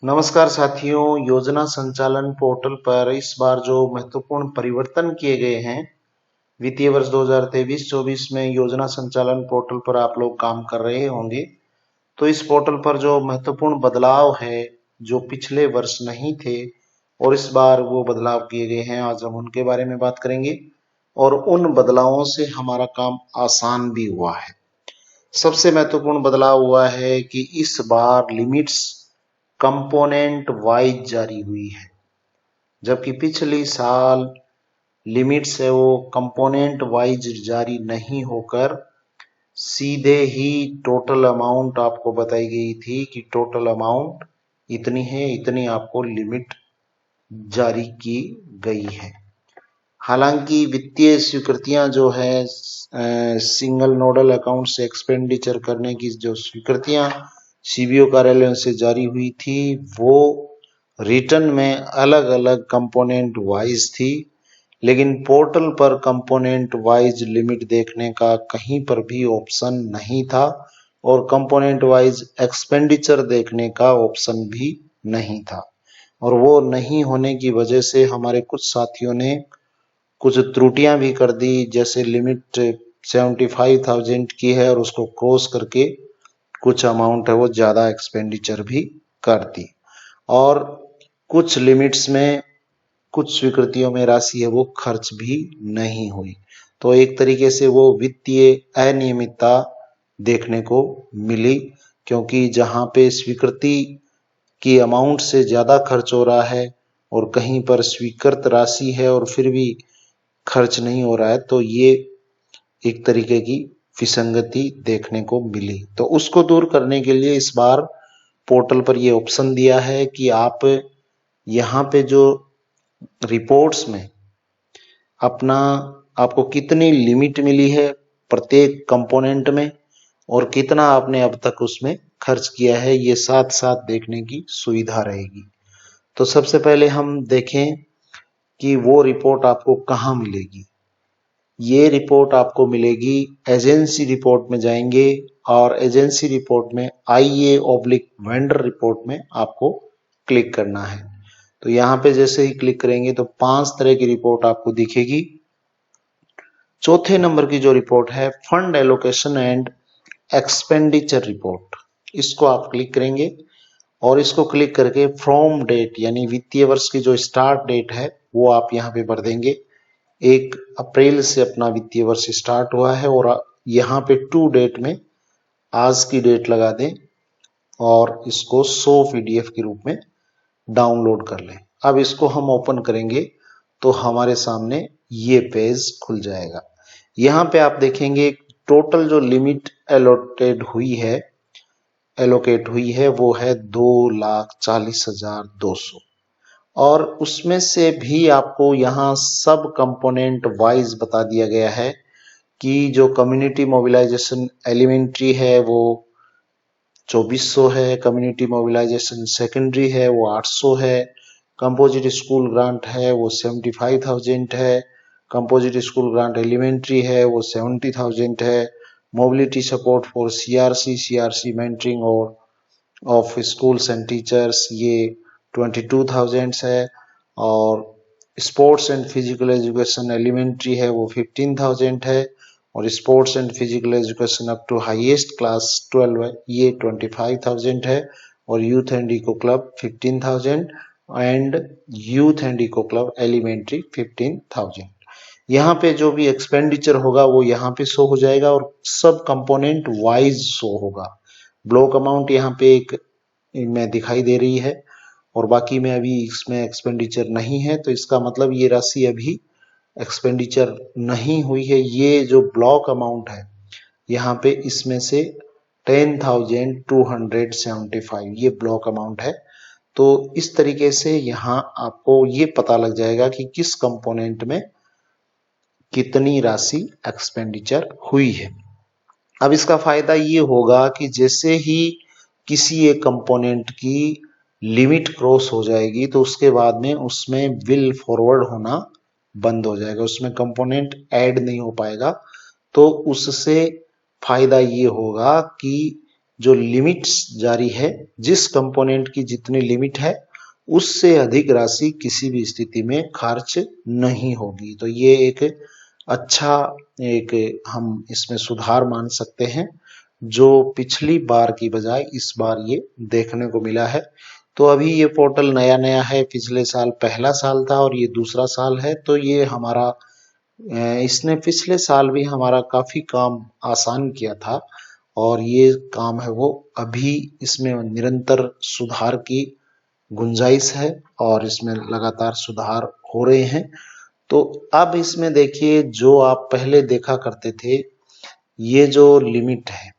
नमस्कार साथियों, योजना संचालन पोर्टल पर इस बार जो महत्वपूर्ण परिवर्तन किए गए हैं वित्तीय वर्ष 2023-24 में योजना संचालन पोर्टल पर आप लोग काम कर रहे होंगे। तो इस पोर्टल पर जो महत्वपूर्ण बदलाव है जो पिछले वर्ष नहीं थे और इस बार वो बदलाव किए गए हैं, आज हम उनके बारे में बात करेंगे और उन बदलावों से हमारा काम आसान भी हुआ है। सबसे महत्वपूर्ण बदलाव हुआ है कि इस बार लिमिट्स कंपोनेंट वाइज जारी हुई है, जबकि पिछली साल लिमिट्स है वो कंपोनेंट वाइज जारी नहीं होकर सीधे ही टोटल अमाउंट आपको बताई गई थी कि टोटल अमाउंट इतनी है, इतनी आपको लिमिट जारी की गई है। हालांकि वित्तीय स्वीकृतियां जो है सिंगल नोडल अकाउंट से एक्सपेंडिचर करने की जो स्वीकृतियां सीबीओ कार्यालयों से जारी हुई थी वो रिटर्न में अलग अलग कंपोनेंट वाइज थी, लेकिन पोर्टल पर कंपोनेंट वाइज लिमिट देखने का कहीं पर भी ऑप्शन नहीं था और कंपोनेंट वाइज एक्सपेंडिचर देखने का ऑप्शन भी नहीं था। और वो नहीं होने की वजह से हमारे कुछ साथियों ने कुछ त्रुटियां भी कर दी, जैसे लिमिट 75,000 की है और उसको क्रॉस करके कुछ अमाउंट है वो ज्यादा एक्सपेंडिचर भी कर दी और कुछ लिमिट्स में कुछ स्वीकृतियों में राशि है वो खर्च भी नहीं हुई। तो एक तरीके से वो वित्तीय अनियमितता देखने को मिली, क्योंकि जहां पे स्वीकृति की अमाउंट से ज्यादा खर्च हो रहा है और कहीं पर स्वीकृत राशि है और फिर भी खर्च नहीं हो रहा है, तो ये एक तरीके की विसंगति देखने को मिली। तो उसको दूर करने के लिए इस बार पोर्टल पर ये ऑप्शन दिया है कि आप यहाँ पे जो रिपोर्ट्स में अपना आपको कितनी लिमिट मिली है प्रत्येक कंपोनेंट में और कितना आपने अब तक उसमें खर्च किया है, ये साथ साथ देखने की सुविधा रहेगी। तो सबसे पहले हम देखें कि वो रिपोर्ट आपको कहाँ मिलेगी। ये रिपोर्ट आपको मिलेगी एजेंसी रिपोर्ट में जाएंगे और एजेंसी रिपोर्ट में IA/वेंडर रिपोर्ट में आपको क्लिक करना है। तो यहाँ पे जैसे ही क्लिक करेंगे तो 5 तरह की रिपोर्ट आपको दिखेगी। चौथे नंबर की जो रिपोर्ट है fund allocation and expenditure report, इसको आप क्लिक करेंगे और इसको क्लिक करके फ्रॉम डेट यानी वित्तीय वर्ष की जो स्टार्ट डेट है वो आप यहाँ पे भर देंगे। 1 अप्रैल से अपना वित्तीय वर्ष स्टार्ट हुआ है और यहाँ पे टू डेट में आज की डेट लगा दें और इसको 100 PDF के रूप में डाउनलोड कर लें। अब इसको हम ओपन करेंगे तो हमारे सामने ये पेज खुल जाएगा। यहाँ पे आप देखेंगे टोटल जो लिमिट एलोकेट हुई है वो है 2,40,200 और उसमें से भी आपको यहाँ सब कंपोनेंट वाइज बता दिया गया है कि जो कम्युनिटी मोबिलाइजेशन एलिमेंट्री है वो 2,400 है, कम्युनिटी मोबिलाइजेशन सेकेंडरी है वो 800 है, कंपोजिट स्कूल ग्रांट है वो 75,000 है, कंपोजिट स्कूल ग्रांट एलिमेंट्री है वो 70,000 है, mobility support for CRC mentoring और ऑफ स्कूल्स एंड टीचर्स ये 22,000 है और sports and physical education elementary है वो 15,000 है और sports and physical education up to highest class 12 है ये 25,000 है और youth and eco club 15,000 and youth and eco club elementary 15,000। यहाँ पे जो भी एक्सपेंडिचर होगा वो यहाँ पे शो हो जाएगा और सब कंपोनेंट वाइज शो होगा। ब्लॉक अमाउंट यहाँ पे एक में दिखाई दे रही है और बाकी में अभी इसमें एक्सपेंडिचर नहीं है, तो इसका मतलब ये राशि अभी एक्सपेंडिचर नहीं हुई है। ये जो ब्लॉक अमाउंट है यहाँ पे इसमें से 10,275 ये ब्लॉक अमाउंट है। तो इस तरीके से यहाँ आपको ये पता लग जाएगा कि किस कंपोनेंट में कितनी राशि एक्सपेंडिचर हुई है। अब इसका फायदा ये होगा कि जैसे ही किसी एक कंपोनेंट की लिमिट क्रॉस हो जाएगी तो उसके बाद में उसमें बिल फॉरवर्ड होना बंद हो जाएगा, उसमें कंपोनेंट ऐड नहीं हो पाएगा। तो उससे फायदा ये होगा कि जो लिमिट्स जारी है, जिस कंपोनेंट की जितनी लिमिट है उससे अधिक राशि किसी भी स्थिति में खर्च नहीं होगी। तो ये एक अच्छा एक हम इसमें सुधार मान सकते हैं, जो पिछली बार की बजाय इस बार ये देखने को मिला है। तो अभी ये पोर्टल नया नया है, पिछले साल पहला साल था और ये दूसरा साल है। तो ये हमारा इसने पिछले साल भी हमारा काफी काम आसान किया था और ये काम है वो अभी इसमें निरंतर सुधार की गुंजाइश है और इसमें लगातार सुधार हो रहे हैं। तो अब इसमें देखिए, जो आप पहले देखा करते थे, ये जो लिमिट है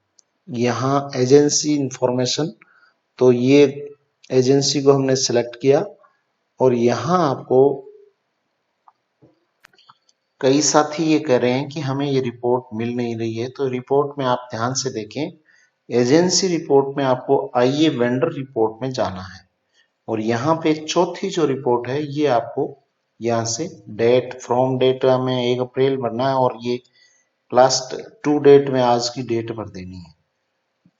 यहाँ एजेंसी इंफॉर्मेशन, तो ये एजेंसी को हमने सेलेक्ट किया और यहाँ आपको कई साथी ये कह रहे हैं कि हमें ये रिपोर्ट मिल नहीं रही है। तो रिपोर्ट में आप ध्यान से देखें, एजेंसी रिपोर्ट में आपको आइए वेंडर रिपोर्ट में जाना है और यहाँ पे चौथी जो रिपोर्ट है ये आपको यहाँ से डेट फ्रॉम डेट में 1 अप्रैल भरना है और ये लास्ट टू डेट में आज की डेट भर देनी है।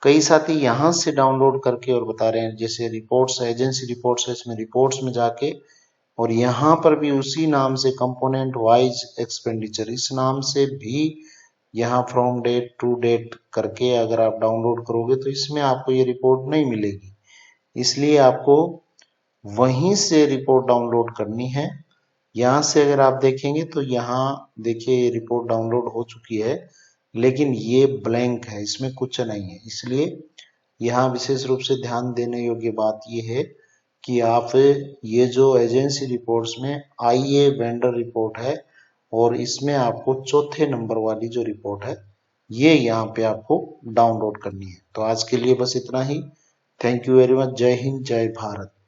कई साथी यहाँ से डाउनलोड करके और बता रहे हैं, जैसे रिपोर्ट्स एजेंसी रिपोर्ट्स है, इसमें रिपोर्ट्स में जाके और यहाँ पर भी उसी नाम से कंपोनेंट वाइज एक्सपेंडिचर इस नाम से भी यहाँ फ्रॉम डेट टू डेट करके अगर आप डाउनलोड करोगे तो इसमें आपको ये रिपोर्ट नहीं मिलेगी। इसलिए आपको वहीं से रिपोर्ट डाउनलोड करनी है। यहाँ से अगर आप देखेंगे तो यहाँ देखिए ये रिपोर्ट डाउनलोड हो चुकी है, लेकिन ये ब्लैंक है, इसमें कुछ नहीं है। इसलिए यहाँ विशेष रूप से ध्यान देने योग्य बात ये है कि आप ये जो एजेंसी रिपोर्ट्स में आईए वेंडर रिपोर्ट है और इसमें आपको चौथे नंबर वाली जो रिपोर्ट है ये यहाँ पे आपको डाउनलोड करनी है। तो आज के लिए बस इतना ही। Thank you very much. जय हिंद, जय भारत।